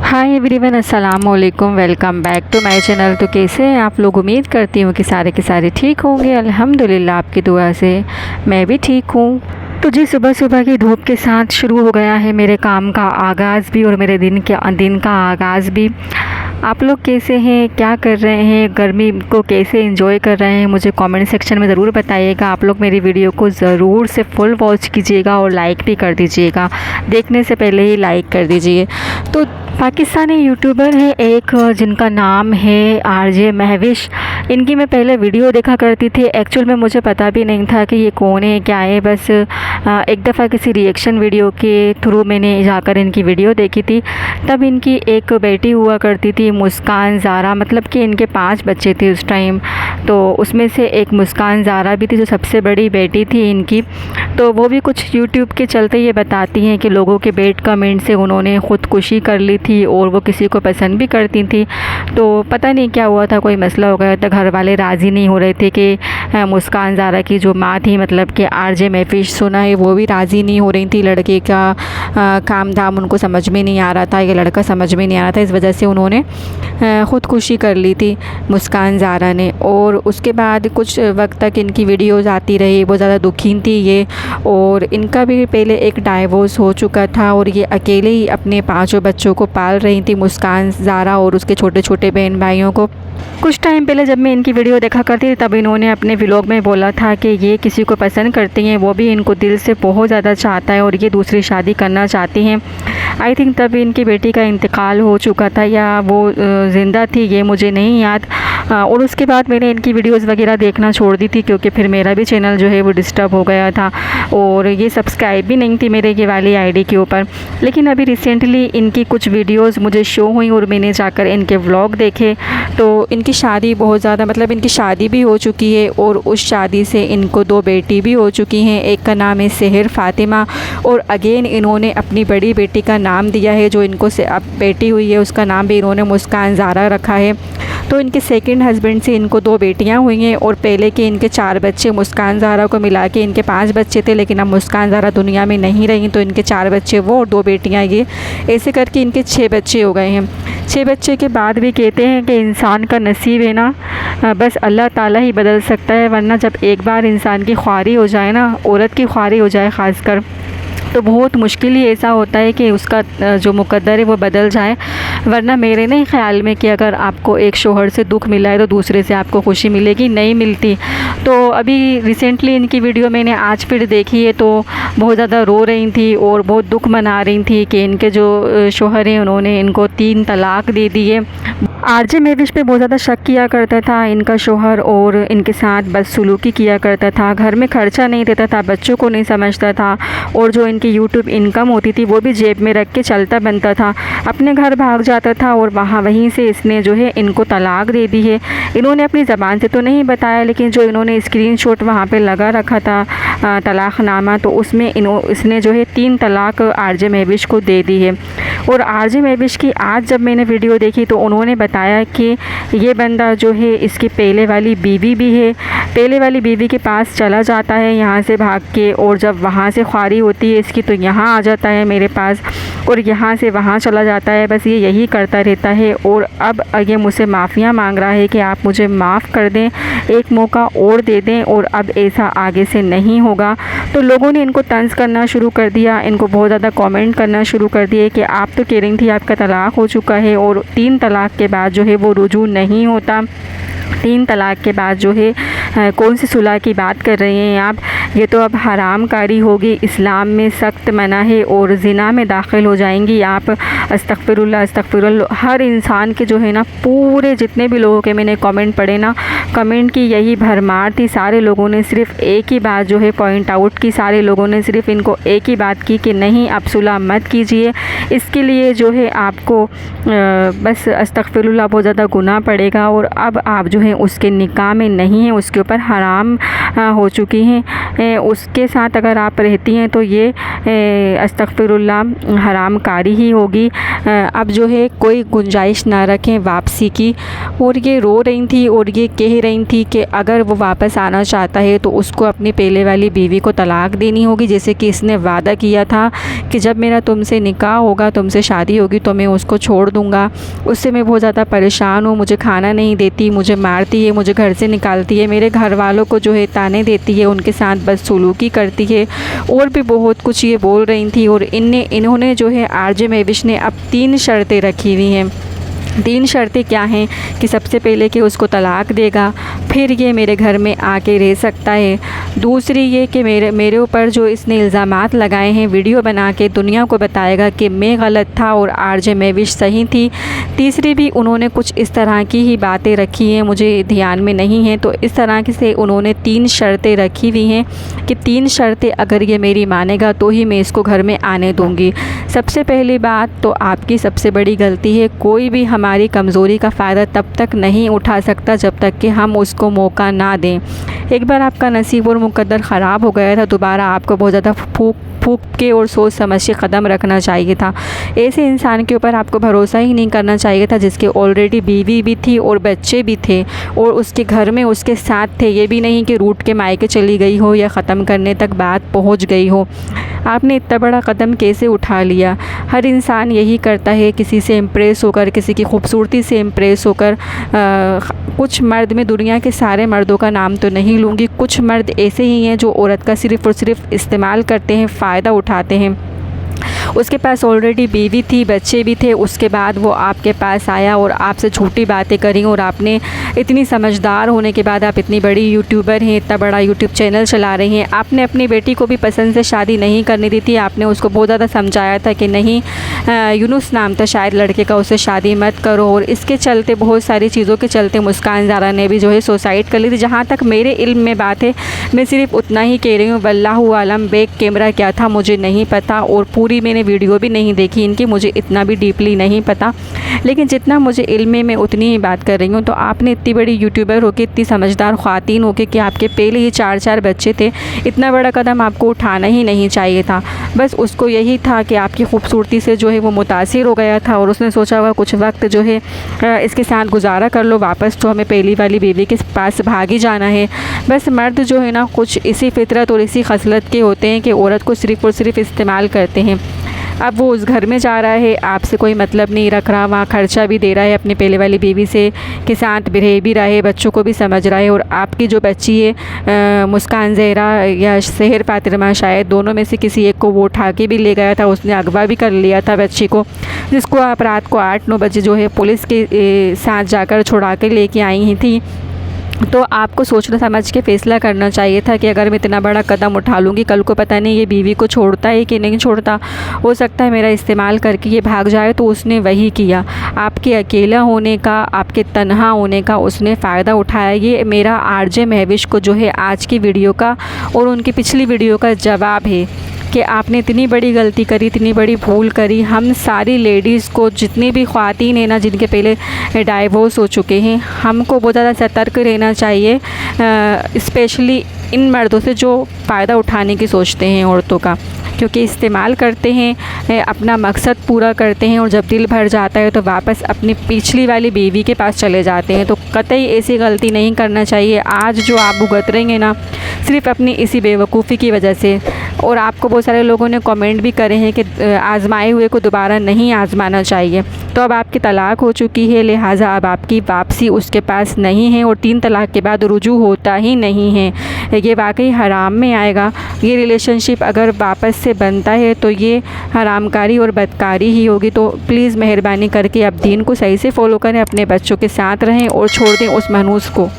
हाय everyone, अस्सलाम वालेकुम। Welcome back to my channel. तो कैसे हैं आप लोग? उम्मीद करती हूँ कि सारे के सारे ठीक होंगे। अल्हम्दुलिल्लाह आपकी दुआ से मैं भी ठीक हूँ। तो जी, सुबह सुबह की धूप के साथ शुरू हो गया है मेरे काम का आगाज़ भी और मेरे दिन का आगाज़ भी। आप लोग कैसे हैं, क्या कर रहे हैं, गर्मी को कैसे एंजॉय कर रहे हैं, मुझे कमेंट सेक्शन में ज़रूर बताइएगा। आप लोग मेरी वीडियो को ज़रूर से फुल वॉच कीजिएगा और लाइक भी कर दीजिएगा। देखने से पहले ही लाइक कर दीजिए। तो पाकिस्तानी यूट्यूबर है एक, जिनका नाम है आरजे महविश। इनकी मैं पहले वीडियो देखा करती थी। एक्चुअल में मुझे पता भी नहीं था कि ये कौन है, क्या है। बस एक दफ़ा किसी रिएक्शन वीडियो के थ्रू मैंने जाकर इनकी वीडियो देखी थी। तब इनकी एक बेटी हुआ करती थी, मुस्कान ज़ारा। मतलब कि इनके 5 बच्चे थे उस टाइम। तो उसमें से एक मुस्कान ज़ारा भी थी, जो सबसे बड़ी बेटी थी इनकी। तो वो भी कुछ यूट्यूब के चलते ये बताती हैं कि लोगों के बेड कमेंट से उन्होंने ख़ुदकुशी कर ली थी और वो किसी को पसंद भी करती थी। तो पता नहीं क्या हुआ था, कोई मसला हो गया था। घर वाले राज़ी नहीं हो रहे थे कि मुस्कान ज़ारा की जो माँ थी, मतलब कि आरजे महविश सुना है, वो भी राज़ी नहीं हो रही थी। लड़के का काम धाम उनको समझ में नहीं आ रहा था, ये लड़का समझ में नहीं आ रहा था। इस वजह से उन्होंने ख़ुदकुशी कर ली थी मुस्कान ज़ारा ने। और उसके बाद कुछ वक्त तक इनकी वीडियोज़ आती रही। बहुत ज़्यादा दुखी थी ये। और इनका भी पहले एक डाइवोर्स हो चुका था और ये अकेले ही अपने 5 बच्चों को पाल रही थी, मुस्कान ज़ारा और उसके छोटे छोटे बहन भाइयों को। कुछ टाइम पहले जब मैं इनकी वीडियो देखा करती थी, तब इन्होंने अपने व्लॉग में बोला था कि ये किसी को पसंद करती हैं, वो भी इनको दिल से बहुत ज़्यादा चाहता है और ये दूसरी शादी करना चाहती हैं। आई थिंक तब इनकी बेटी का इंतकाल हो चुका था या वो ज़िंदा थी, ये मुझे नहीं याद। और उसके बाद मैंने इनकी वीडियोस वगैरह देखना छोड़ दी थी, क्योंकि फिर मेरा भी चैनल जो है वो डिस्टर्ब हो गया था और ये सब्सक्राइब भी नहीं थी मेरे ये वाली आईडी के ऊपर। लेकिन अभी रिसेंटली इनकी कुछ वीडियोस मुझे शो हुई और मैंने जाकर इनके व्लॉग देखे। तो इनकी शादी बहुत ज़्यादा, मतलब इनकी शादी भी हो चुकी है और उस शादी से इनको 2 बेटी भी हो चुकी हैं। एक का नाम है सेहर फ़ातिमा और अगेन इन्होंने अपनी बड़ी बेटी का नाम दिया है, जो इनको से अब बेटी हुई है उसका नाम भी इन्होंने मुस्कान ज़ारा रखा है। तो इनके सेकंड हस्बैंड से इनको 2 बेटियां हुई हैं और पहले के इनके 4 बच्चे, मुस्कान ज़ारा को मिला के इनके 5 बच्चे थे। लेकिन अब मुस्कान ज़ारा दुनिया में नहीं रही, तो इनके 4 बच्चे वो और 2 बेटियां ये, ऐसे करके इनके 6 बच्चे हो गए हैं। 6 बच्चे के बाद भी कहते हैं कि इंसान का नसीब है ना, बस अल्लाह ताला ही बदल सकता है। वरना जब एक बार इंसान की ख्वारी हो जाए ना, औरत की ख्वारी हो जाए ख़ासकर, तो बहुत मुश्किल ही ऐसा होता है कि उसका जो मुक़द्दर है वो बदल जाए। वरना मेरे नहीं ख़्याल में कि अगर आपको एक शोहर से दुख मिला है तो दूसरे से आपको खुशी मिलेगी, नहीं मिलती। तो अभी रिसेंटली इनकी वीडियो मैंने आज फिर देखी है, तो बहुत ज़्यादा रो रही थी और बहुत दुख मना रही थी कि इनके जो शोहर हैं उन्होंने इनको 3 तलाक़ दे दिए। आरजे महविश पे बहुत ज़्यादा शक किया करता था इनका शोहर और इनके साथ बदसलूकी किया करता था। घर में खर्चा नहीं देता था, बच्चों को नहीं समझता था और जो इनकी यूट्यूब इनकम होती थी वो भी जेब में रख के चलता बनता था। अपने घर भाग जाता था और वहीं से इसने जो है इनको तलाक़ दे दी है। इन्होंने अपनी ज़बान से तो नहीं बताया, लेकिन जो इन्होंने स्क्रीनशॉट वहाँ पे लगा रखा था तलाक़नामा, तो उसमें इसने जो है 3 तलाक़ आरजे महविश को दे दी है। और आरजे महविश की आज जब मैंने वीडियो देखी तो उन्होंने बताया कि ये बंदा जो है इसकी पहले वाली बीवी भी है। पहले वाली बीवी के पास चला जाता है यहाँ से भाग के, और जब वहाँ से ख्वारी होती है इसकी तो यहाँ आ जाता है मेरे पास, और यहाँ से वहाँ चला जाता है। बस ये यही करता रहता है। और अब ये मुझसे माफ़ियाँ मांग रहा है कि आप मुझे माफ़ कर दें, एक मौका और दे दें और अब ऐसा आगे से नहीं होगा। तो लोगों ने इनको तंज़ करना शुरू कर दिया, इनको बहुत ज़्यादा कमेंट करना शुरू कर दिए कि आप तो कह रही थी आपका तलाक़ हो चुका है और 3 तलाक़ के बाद जो है वो रुजू नहीं होता। 3 तलाक़ के बाद जो है कौन सी सुलह की बात कर रही हैं आप? ये तो अब हराम कारी होगी, इस्लाम में सख्त मना है और ज़िना में दाखिल हो जाएंगी आप। अस्तग़फ़िरुल्लाह अस्तग़फ़िरुल्लाह। हर इंसान के जो है ना, पूरे जितने भी लोगों के मैंने कमेंट पढ़े ना, कमेंट की यही भरमार थी। सारे लोगों ने सिर्फ़ एक ही बात जो है पॉइंट आउट की। सारे लोगों ने सिर्फ़ इनको एक ही बात की कि नहीं, आप सुलह मत कीजिए, इसके लिए जो है आपको बस अस्तग़फ़िरुल्लाह बहुत ज़्यादा गुनाह पड़ेगा और अब आप जो है उसके निकाह में नहीं हैं, उसके ऊपर हराम हो चुकी हैं। उसके साथ अगर आप रहती हैं तो ये अस्तगफिरुल्लाह हरामकारी ही होगी। अब जो है कोई गुंजाइश ना रखें वापसी की। और ये रो रही थी और ये कह रही थी कि अगर वो वापस आना चाहता है तो उसको अपनी पहले वाली बीवी को तलाक देनी होगी, जैसे कि इसने वादा किया था कि जब मेरा तुमसे निकाह होगा, तुमसे शादी होगी तो मैं उसको छोड़ दूँगा। उससे मैं बहुत ज़्यादा परेशान हूँ, मुझे खाना नहीं देती, मुझे मारती है, मुझे घर से निकालती है, मेरे घर वालों को जो है ताने देती है, उनके साथ बदसलूकी करती है और भी बहुत कुछ ये बोल रही थी। और इन्होंने जो है आरजे महविश ने अब 3 शर्तें रखी हुई हैं। 3 शर्तें क्या हैं कि सबसे पहले कि उसको तलाक देगा, फिर ये मेरे घर में आके रह सकता है। दूसरी ये कि मेरे ऊपर जो इसने इल्ज़ामात लगाए हैं वीडियो बना के दुनिया को बताएगा कि मैं गलत था और आरजे महविश सही थी। तीसरी भी उन्होंने कुछ इस तरह की ही बातें रखी हैं, मुझे ध्यान में नहीं है। तो इस तरह से उन्होंने 3 शर्तें रखी हुई हैं कि 3 शर्तें अगर ये मेरी मानेगा तो ही मैं इसको घर में आने दूँगी। सबसे पहली बात तो आपकी सबसे बड़ी गलती है, कोई भी हमारी कमज़ोरी का फ़ायदा तब तक नहीं उठा सकता जब तक कि हम उसको मौका ना दें। एक बार आपका नसीब और मुकद्दर ख़राब हो गया था, दोबारा आपको बहुत ज़्यादा फूक के और सोच समझ के कदम रखना चाहिए था। ऐसे इंसान के ऊपर आपको भरोसा ही नहीं करना चाहिए था जिसके ऑलरेडी बीवी भी थी और बच्चे भी थे और उसके घर में उसके साथ थे। ये भी नहीं कि रूठ के मायके चली गई हो या ख़त्म करने तक बात पहुंच गई हो। आपने इतना बड़ा कदम कैसे उठा लिया? हर इंसान यही करता है, किसी से इम्प्रेस होकर, किसी की खूबसूरती से इम्प्रेस होकर। कुछ मर्द, में दुनिया के सारे मर्दों का नाम तो नहीं लूँगी, कुछ मर्द ऐसे ही हैं जो औरत का सिर्फ़ और सिर्फ इस्तेमाल करते हैं, फ़ायदा उठाते हैं। उसके पास ऑलरेडी बीवी थी, बच्चे भी थे, उसके बाद वो आपके पास आया और आपसे झूठी बातें करी। और आपने इतनी समझदार होने के बाद, आप इतनी बड़ी यूट्यूबर हैं, इतना बड़ा यूट्यूब चैनल चला रही हैं, आपने अपनी बेटी को भी पसंद से शादी नहीं करने दी थी। आपने उसको बहुत ज़्यादा समझाया था कि नहीं, यूनुस नाम था शायद लड़के का, उससे शादी मत करो। और इसके चलते, बहुत सारी चीज़ों के चलते मुस्कान ज़ारा ने भी जो है सुसाइड कर ली थी। जहाँ तक मेरे इल्म में बात है, मैं सिर्फ उतना ही कह रही हूँ, वल्लाहु आलम बैक कैमरा क्या था मुझे नहीं पता और पूरी मैंने वीडियो भी नहीं देखी इनकी, मुझे इतना भी डीपली नहीं पता, लेकिन जितना मुझे इल्म में मैं उतनी ही बात कर रही हूँ। तो आपने इतनी बड़ी यूट्यूबर होकर, इतनी समझदार ख़वातीन होकर कि आपके पहले ही 4 बच्चे थे, इतना बड़ा कदम आपको उठाना ही नहीं चाहिए था। बस उसको यही था कि आपकी खूबसूरती से जो है वो मुतासिर हो गया था और उसने सोचा हुआ कुछ वक्त जो है इसके साथ गुजारा कर लो, वापस तो हमें पहली वाली बीवी के पास भाग ही जाना है। बस मर्द जो है ना, कुछ इसी फितरत और इसी खसलत के होते हैं कि औरत को सिर्फ़ और सिर्फ इस्तेमाल करते हैं। अब वो उस घर में जा रहा है, आपसे कोई मतलब नहीं रख रहा, वहाँ ख़र्चा भी दे रहा है अपनी पहले वाली बीवी से के साथ, रह भी रहा है, बच्चों को भी समझ रहा है। और आपकी जो बच्ची है मुस्कान ज़हरा या सहर फातिमा, शायद दोनों में से किसी एक को वो उठा के भी ले गया था, उसने अगवा भी कर लिया था बच्ची को, जिसको आप रात को 8-9 बजे जो है पुलिस के साथ जाकर छुड़ा के लेके आई ही थी। तो आपको सोचना समझ के फ़ैसला करना चाहिए था कि अगर मैं इतना बड़ा कदम उठा लूँगी, कल को पता नहीं ये बीवी को छोड़ता है कि नहीं छोड़ता, हो सकता है मेरा इस्तेमाल करके ये भाग जाए। तो उसने वही किया, आपके अकेला होने का, आपके तन्हा होने का उसने फ़ायदा उठाया। ये मेरा आरजे महविश को जो है आज की वीडियो का और उनकी पिछली वीडियो का जवाब है कि आपने इतनी बड़ी गलती करी, इतनी बड़ी भूल करी। हम सारी लेडीज़ को, जितनी भी ख़वातीन हैं ना जिनके पहले डाइवोर्स हो चुके हैं, हमको बहुत ज़्यादा सतर्क रहना चाहिए, स्पेशली इन मर्दों से जो फ़ायदा उठाने की सोचते हैं औरतों का, क्योंकि इस्तेमाल करते हैं, अपना मकसद पूरा करते हैं और जब दिल भर जाता है तो वापस अपनी पिछली वाली बीवी के पास चले जाते हैं। तो कतई ऐसी गलती नहीं करना चाहिए। आज जो आप भुगत रहे हैं ना, सिर्फ़ अपनी इसी बेवकूफ़ी की वजह से। और आपको बहुत सारे लोगों ने कमेंट भी करे हैं कि आज़माए हुए को दोबारा नहीं आज़माना चाहिए। तो अब आपकी तलाक हो चुकी है, लिहाजा अब आपकी वापसी उसके पास नहीं है और 3 तलाक के बाद रुजू होता ही नहीं है। ये वाकई हराम में आएगा। ये रिलेशनशिप अगर वापस से बनता है तो ये हरामकारी और बदकारी ही होगी। तो प्लीज़ मेहरबानी करके आप दीन को सही से फ़ॉलो करें, अपने बच्चों के साथ रहें और छोड़ दें उस मनहूस को।